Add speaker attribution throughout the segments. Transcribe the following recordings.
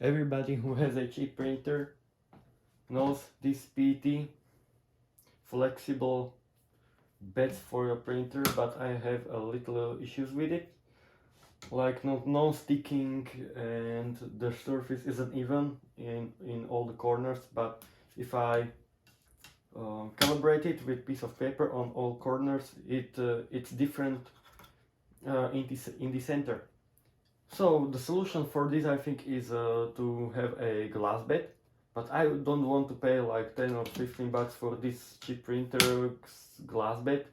Speaker 1: Everybody who has a cheap printer knows this PT flexible beds for your printer, but I have a little issues with it, like no sticking, and the surface isn't even in all the corners. But if I calibrate it with piece of paper on all corners, it's different in the center. So the solution for this, I think, is to have a glass bed, but I don't want to pay like 10 or 15 bucks for this cheap printer glass bed.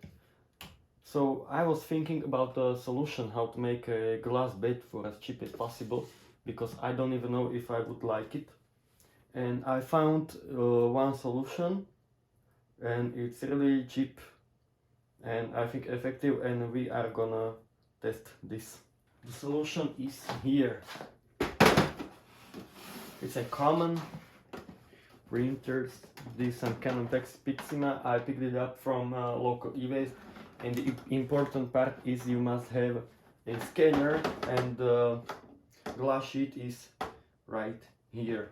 Speaker 1: So I was thinking about a solution how to make a glass bed for as cheap as possible, because I don't even know if I would like it. And I found one solution, and it's really cheap and I think effective, and we are gonna test this. The solution is here. It's a common printers, this Canon Text Pixima. I picked it up from local eBay, and the important part is you must have a scanner, and the glass sheet is right here.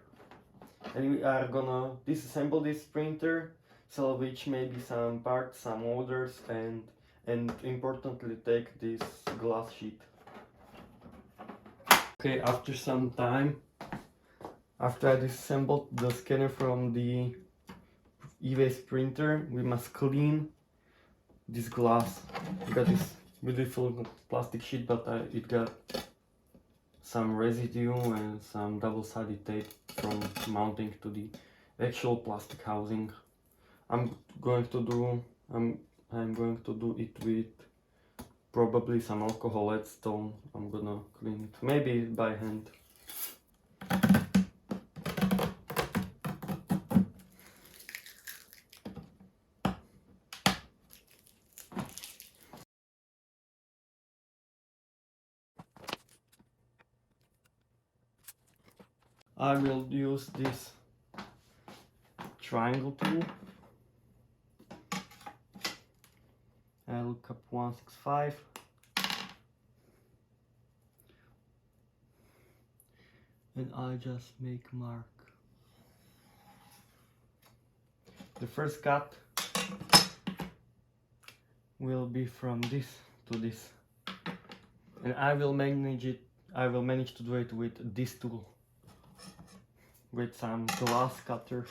Speaker 1: And we are gonna disassemble this printer, salvage maybe some parts, some orders, and importantly take this glass sheet. Okay, after some time, after I disassembled the scanner from the e-waste printer, we must clean this glass. We got this beautiful plastic sheet, but it got some residue and some double-sided tape from mounting to the actual plastic housing. I'm going to do it with probably some alcohol leadstone. I'm gonna clean it, maybe by hand. I will use this triangle tool. I look up 165. And I just make mark. The first cut will be from this to this, and I will manage to do it with this tool, with some glass cutter.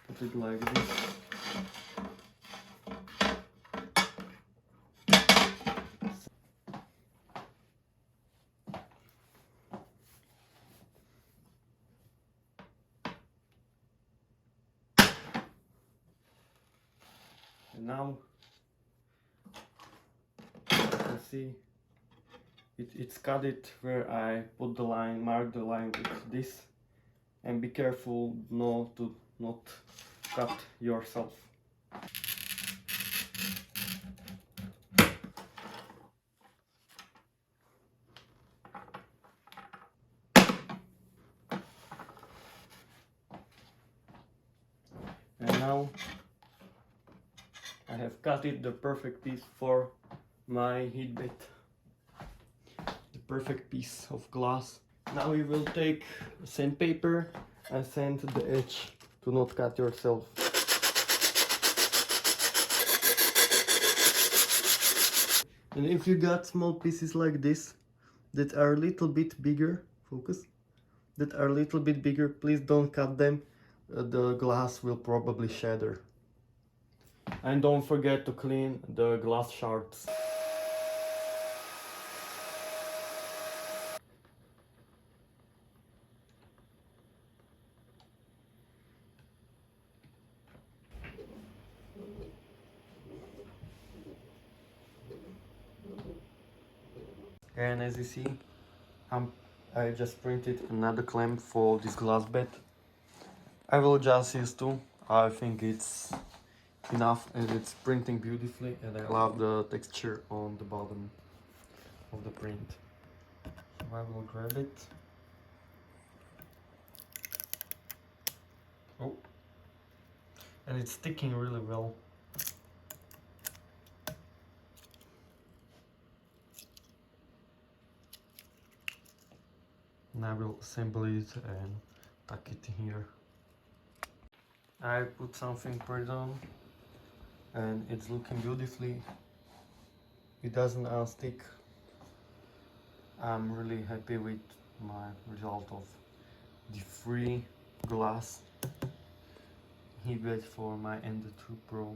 Speaker 1: Put it like this. And now you can see it's cut it where I put the line, mark the line with this, and be careful not cut yourself. And now I have cut it the perfect piece for my heat bed. The perfect piece of glass. Now we will take sandpaper and sand the edge to not cut yourself. And if you got small pieces like this that are a little bit bigger, focus, that are a little bit bigger, please don't cut them. The glass will probably shatter. And don't forget to clean the glass shards. And as you see, I just printed another clamp for this glass bed. I will just use two. I think it's enough, and it's printing beautifully, and I love the texture on the bottom of the print. So I will grab it. Oh, and it's sticking really well. And I will assemble it and tuck it in here. I put some fingerprint on and it's looking beautifully. It doesn't unstick. I'm really happy with my result of the free glass heat bed for my Ender 2 Pro.